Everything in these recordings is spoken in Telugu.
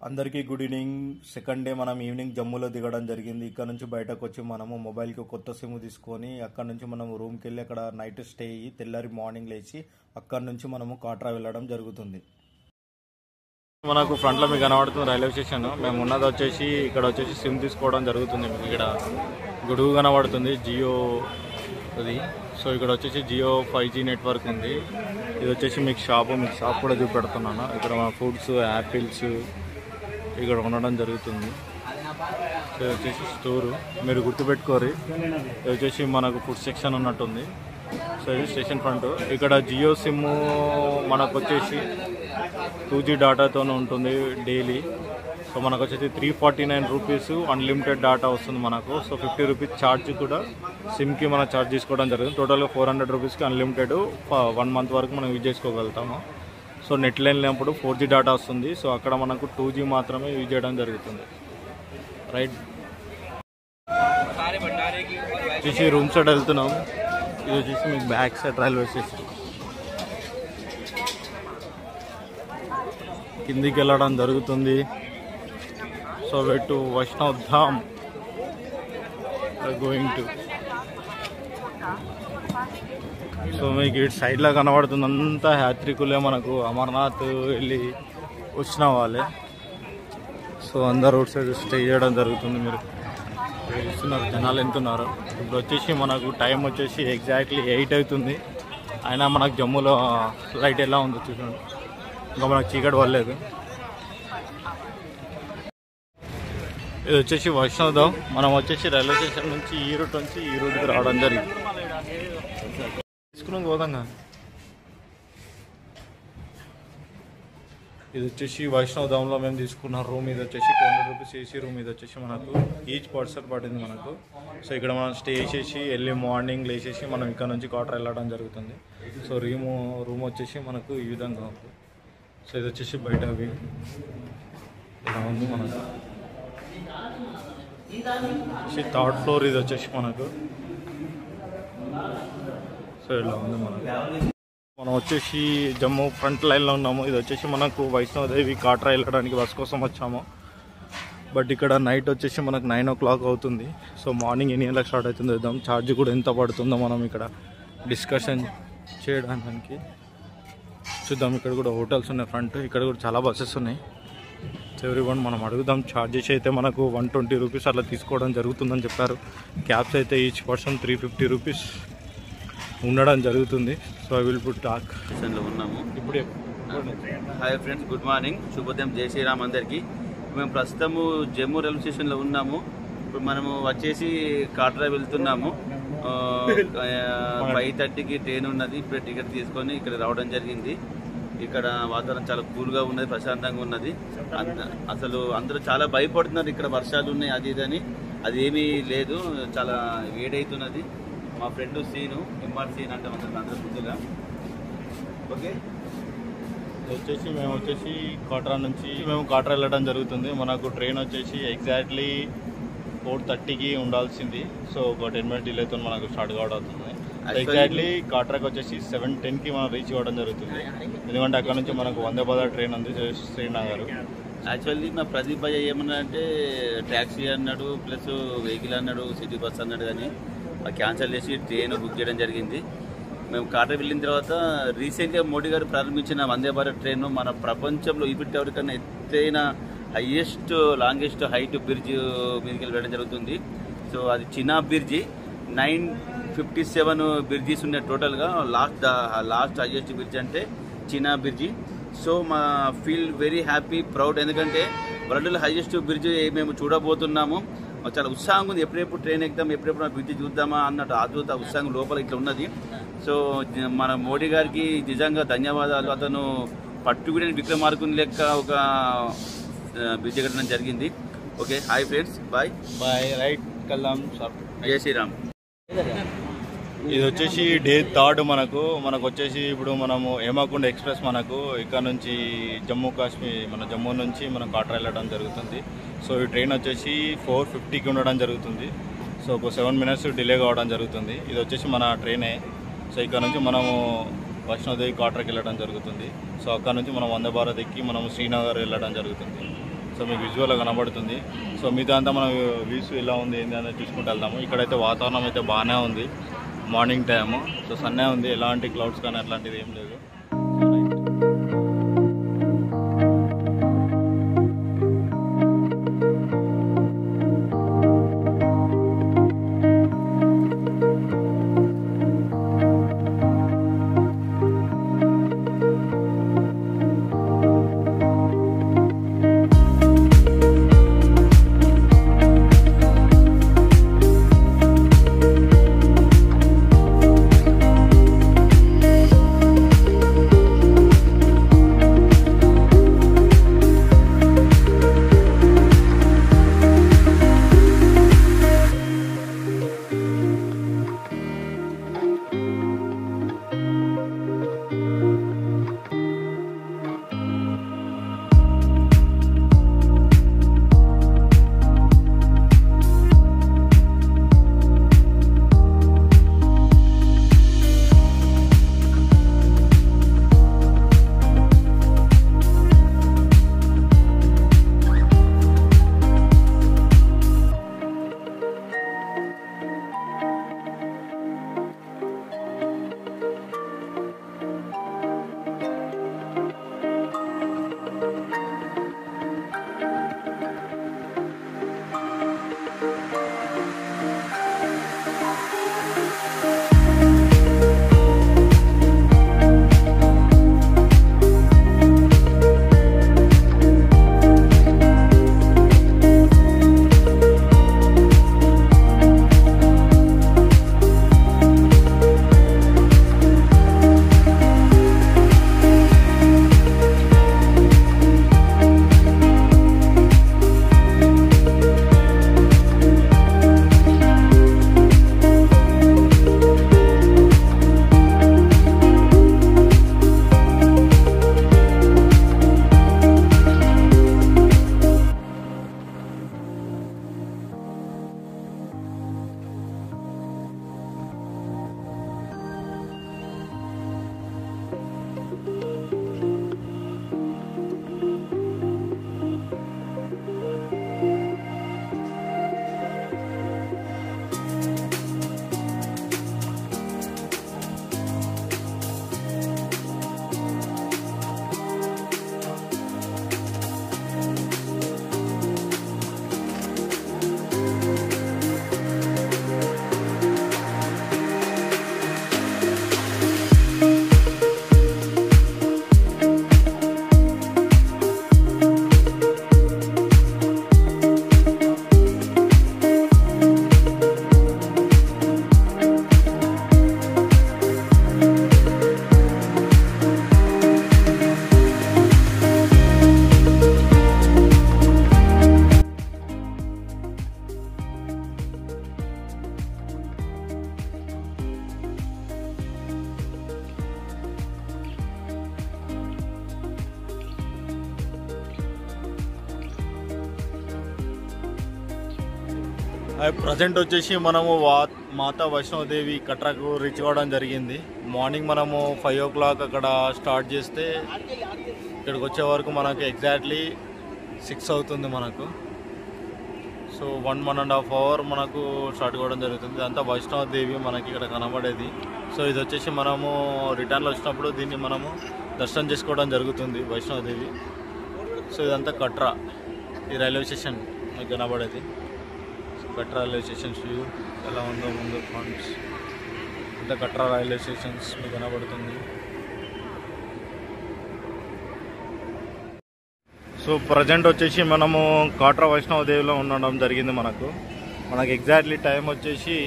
అందరికీ గుడ్ ఈవినింగ్. సెకండ్ డే మనం ఈవినింగ్ జమ్మూలో దిగడం జరిగింది. ఇక్కడ నుంచి బయటకు వచ్చి మనము మొబైల్కి కొత్త సిమ్ తీసుకొని అక్కడ నుంచి మనం రూమ్కి వెళ్ళి అక్కడ నైట్ స్టే అయ్యి తెల్లారి మార్నింగ్ లేచి అక్కడ నుంచి మనము కాట్రా వెళ్ళడం జరుగుతుంది. మనకు ఫ్రంట్లో మీకు కనబడుతుంది రైల్వే స్టేషన్. మేము ఉన్నది వచ్చేసి ఇక్కడ వచ్చేసి సిమ్ తీసుకోవడం జరుగుతుంది. మీకు ఇక్కడ గొడుగు కనబడుతుంది జియో అది. సో ఇక్కడ వచ్చేసి జియో 5G నెట్వర్క్ ఉంది. ఇది వచ్చేసి మీకు షాప్ కూడా చూపెడుతున్నాను. ఇక్కడ మన ఫ్రూట్స్, యాపిల్స్ ఇక్కడ ఉండడం జరుగుతుంది. సో ఇది వచ్చేసి స్టోరు, మీరు గుర్తుపెట్టుకోరు. ఇది వచ్చేసి మనకు ఫుడ్ సెక్షన్ ఉన్నట్టుంది. సో ఇది స్టేషన్ ఫ్రంట్. ఇక్కడ జియో సిమ్ మనకు వచ్చేసి 2G డాటాతో ఉంటుంది డైలీ. సో మనకు వచ్చేసి 349 రూపీస్ అన్లిమిటెడ్ డాటా వస్తుంది మనకు. సో 50 రూపీస్ ఛార్జ్ కూడా సిమ్కి మనం ఛార్జ్ చేసుకోవడం జరుగుతుంది. టోటల్గా 400 రూపీస్కి అన్లిమిటెడ్ 1 మంత్ వరకు మనం యూజ్ చేసుకోగలుగుతాము. సో నెట్ లైన్ లేనప్పుడు 4G డాటా వస్తుంది. సో అక్కడ మనకు 2G మాత్రమే యూజ్ చేయడం జరుగుతుంది. రైట్ వచ్చేసి రూమ్ సైడ్ వెళ్తున్నాం. ఇది వచ్చేసి మీకు బ్యాక్ సైడ్ రైల్వే స్టేషన్. కిందికి వెళ్ళడం జరుగుతుంది. So way to Vaishnav Dham going to. సో మీకు ఇటు సైడ్లో కనబడుతుంది అంతా యాత్రికులే, మనకు అమర్నాథ్ వెళ్ళి వచ్చిన వాళ్ళే. సో అందరు రోడ్ సైడ్ స్టే చేయడం జరుగుతుంది. మీరు చూస్తున్నారు జనాలు ఎంతున్నారు. ఇప్పుడు వచ్చేసి మనకు టైం వచ్చేసి ఎగ్జాక్ట్లీ 8 అవుతుంది. అయినా మనకు జమ్మూలో లైట్ ఎలా ఉందో చూడండి, ఇంకా మనకు చీకటి పడలేదు. ఇది వచ్చేసి వైష్ణవ్ ధామ్. మనం వచ్చేసి రైల్వే స్టేషన్ నుంచి ఈ రూట్కి రావడం జరిగింది. తీసుకున్నాం పోదాంగా. ఇది వచ్చేసి వైష్ణవ్ ధామ్లో మేము తీసుకున్న రూమ్. ఇది వచ్చేసి 200 రూపీస్ ఏసీ రూమ్. ఇది వచ్చేసి మనకు ఈచ్ పర్సన్ పడింది మనకు. సో ఇక్కడ మనం స్టే చేసి ఎర్లీ మార్నింగ్ లేచేసి మనం ఇక్కడ నుంచి కాట్రా వెళ్ళడం జరుగుతుంది. సో రూమ్ వచ్చేసి మనకు ఈ విధంగా ఉంది. సో ఇది వచ్చేసి బయట వ్యూ ఇలా ఉంది మనకు. థర్డ్ ఫ్లోర్ ఇది వచ్చేసి మనకు. సో ఇలా ఉంది మనకు. మనం వచ్చేసి జమ్మూ ఫ్రంట్ లైన్లో ఉన్నాము. ఇది వచ్చేసి మనకు వైష్ణోదేవి కాట్రా వెళ్ళడానికి బస్ కోసం వచ్చాము. బట్ ఇక్కడ నైట్ వచ్చేసి మనకు 9 o'clock అవుతుంది. సో మార్నింగ్ ఎన్ని గంటలకు స్టార్ట్ అవుతుందో చూద్దాం. ఛార్జ్ కూడా ఎంత పడుతుందో మనం ఇక్కడ డిస్కషన్ చేయడానికి చూద్దాం. ఇక్కడ కూడా హోటల్స్ ఉన్నాయి ఫ్రంట్. ఇక్కడ కూడా చాలా బస్సెస్ ఉన్నాయి. ఎవరివన్ మనం అడుగుదాం. ఛార్జెస్ అయితే మనకు 120 రూపీస్ అట్లా తీసుకోవడం జరుగుతుందని చెప్పారు. క్యాబ్స్ అయితే ఈచ్ పర్సన్ 350 రూపీస్ ఉండడం జరుగుతుంది. So I will put talk స్టేషన్లో ఉన్నాము ఇప్పుడు. హాయ్ ఫ్రెండ్స్, గుడ్ మార్నింగ్, శుభోదయం, జై శ్రీరామ్ అందరికీ. మేము ప్రస్తుతము జమ్మూ రైల్వే స్టేషన్లో ఉన్నాము. ఇప్పుడు మనము వచ్చేసి కాట్రా వెళ్తున్నాము. 5:30కి ట్రైన్ ఉన్నది. ఇప్పుడు టికెట్ తీసుకొని ఇక్కడ రావడం జరిగింది. ఇక్కడ వాతావరణం చాలా కూల్గా ఉన్నది, ప్రశాంతంగా ఉన్నది. అసలు అందరూ చాలా భయపడుతున్నారు, ఇక్కడ వర్షాలు ఉన్నాయి అది ఇది అని. అదేమీ లేదు, చాలా వేడవుతున్నది. మా ఫ్రెండ్ సీను, ఎంఆర్ సీన్ అంటాం అందరూ ముందుగా. ఓకే, వచ్చేసి మేము వచ్చేసి కాట్రా నుంచి కాట్రా వెళ్ళడం జరుగుతుంది. మనకు ట్రైన్ వచ్చేసి ఎగ్జాక్ట్లీ 4:30కి ఉండాల్సింది. సో ఒక 10 minutes డిలేతో మనకు స్టార్ట్ కావడం అవుతుంది. ఎగ్జాక్ట్లీ కాట్రాకి వచ్చేసి 7:10కి మనం రీచ్ అవ్వడం జరుగుతుంది. ఎందుకంటే అక్కడ నుంచి మనకు వందే భారత్ ట్రైన్ ఉంది శ్రీనగర్. యాక్చువల్లీ మా ప్రదీప్ భయ్య ఏమన్నా అంటే ట్యాక్సీ అన్నాడు, ప్లస్ వెహికల్ అన్నాడు, సిటీ బస్ అన్నాడు, కానీ క్యాన్సిల్ చేసి ట్రైన్ బుక్ చేయడం జరిగింది. మేము కాట్రా వెళ్ళిన తర్వాత రీసెంట్గా మోడీ గారు ప్రారంభించిన వందే భారత్ ట్రైన్ మన ప్రపంచంలో ఈఫిల్ టవర్ కన్నా ఎత్తైన హైయెస్ట్ లాంగెస్ట్ హైట్ బ్రిడ్జ్ మీదకి వెళ్ళడం జరుగుతుంది. సో అది చినా బ్రిడ్జి. 957 బ్రిడ్జెస్ ఉన్నాయి టోటల్గా. లాస్ట్ హైయెస్ట్ బ్రిడ్జ్ అంటే చినా బ్రిడ్జి. సో మా ఫీల్ వెరీ హ్యాపీ, ప్రౌడ్. ఎందుకంటే వరల్డ్లో హైయెస్ట్ బ్రిడ్జ్ మేము చూడబోతున్నాము. చాలా ఉత్సాహంగా ఉంది. ఎప్పుడెప్పుడు ట్రైన్ ఎక్కుదాం, ఎప్పుడెప్పుడు ఆ బ్రిడ్జ్ చూద్దామా అన్నట్టు ఆతృత, ఉత్సాహం లోపల ఇట్లా ఉన్నది. సో మన మోడీ గారికి నిజంగా ధన్యవాదాలు. అతను పట్టుకునే విక్రమార్కుని లెక్క ఒక బ్రిడ్జ్ కట్టడం జరిగింది. Okay, hi friends, bye bye. Right Kallam sir, జై శ్రీరామ్. ఇది వచ్చేసి డే 3 మనకు వచ్చేసి ఇప్పుడు మనము హేమాకుండ్ ఎక్స్ప్రెస్ మనకు ఇక్కడ నుంచి జమ్మూ కాశ్మీర్, మన జమ్మూ నుంచి మనం కాట్రా వెళ్ళడం జరుగుతుంది. సో ఈ ట్రైన్ వచ్చేసి 4:50కి ఉండడం జరుగుతుంది. సో ఒక 7 minutes డిలే కావడం జరుగుతుంది. ఇది వచ్చేసి మన ట్రైనే. సో ఇక్కడ నుంచి మనము వైష్ణోదేవి కాట్రాకి వెళ్ళడం జరుగుతుంది. సో అక్కడ నుంచి మనం వందే భారత్ ఎక్కి మనం శ్రీనగర్ వెళ్ళడం జరుగుతుంది. సో మీకు విజువల్గా కనబడుతుంది. సో మిగతా అంతా మనం వ్యూస్ ఎలా ఉంది ఏంటి అనేది చూసుకుంటూ వెళ్దాము. ఇక్కడైతే వాతావరణం అయితే బాగానే ఉంది, మార్నింగ్ టైము. సో సన్నే ఉంది, ఎలాంటి క్లౌడ్స్ కానీ అట్లాంటిది ఏం లేదు. ప్రజెంట్ వచ్చేసి మనము మాతా వైష్ణోదేవి కట్రాకు రీచ్ అవ్వడం జరిగింది. మార్నింగ్ మనము 5 o'clock అక్కడ స్టార్ట్ చేస్తే ఇక్కడికి వచ్చే వరకు మనకు ఎగ్జాక్ట్లీ 6 అవుతుంది మనకు. సో 1.5 hour మనకు స్టార్ట్ కావడం జరుగుతుంది. ఇదంతా వైష్ణోదేవి మనకి ఇక్కడ కనబడేది. సో ఇది వచ్చేసి మనము రిటర్న్లో వచ్చినప్పుడు దీన్ని మనము దర్శనం చేసుకోవడం జరుగుతుంది వైష్ణోదేవి. సో ఇదంతా కట్రా, ఈ రైల్వే స్టేషన్ మీకు కనబడేది. కట్రా రైల్వే స్టేషన్స్ వ్యూ ఎలా ఉందో ముందు ఫ్రంట్స్ ఇంత కట్రా రైల్వే స్టేషన్స్ మీకు కనబడుతుంది. సో ప్రజెంట్ వచ్చేసి మనము కాట్రా వైష్ణోదేవిలో ఉండడం జరిగింది. మనకు ఎగ్జాక్ట్లీ టైం వచ్చేసి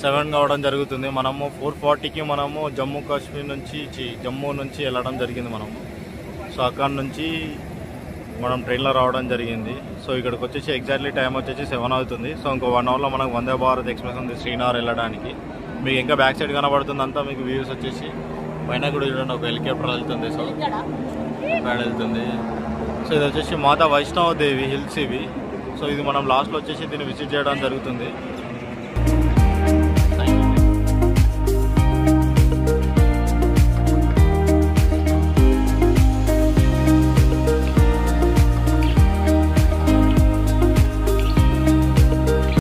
7 కావడం జరుగుతుంది. మనము 4:40కి మనము జమ్మూ నుంచి వెళ్ళడం జరిగింది మనము. సో అక్కడ నుంచి మనం ట్రైన్లో రావడం జరిగింది. సో ఇక్కడికి వచ్చేసి ఎగ్జాక్ట్లీ టైం వచ్చేసి 7 అవుతుంది. సో ఇంకో 1 hourలో మనకు వందే భారత్ ఎక్స్ప్రెస్ ఉంది శ్రీనగర్ వెళ్ళడానికి. మీకు ఇంకా బ్యాక్ సైడ్ కనబడుతుంది అంతా మీకు వ్యూస్ వచ్చేసి. పైన కూడా చూడండి ఒక హెలికాప్టర్ వెళ్తుంది. సో ప్యాడ్ వెళ్తుంది. సో ఇది వచ్చేసి మాతా వైష్ణోదేవి హిల్స్ ఇవి. సో ఇది మనం లాస్ట్లో వచ్చేసి దీన్ని విజిట్ చేయడం జరుగుతుంది.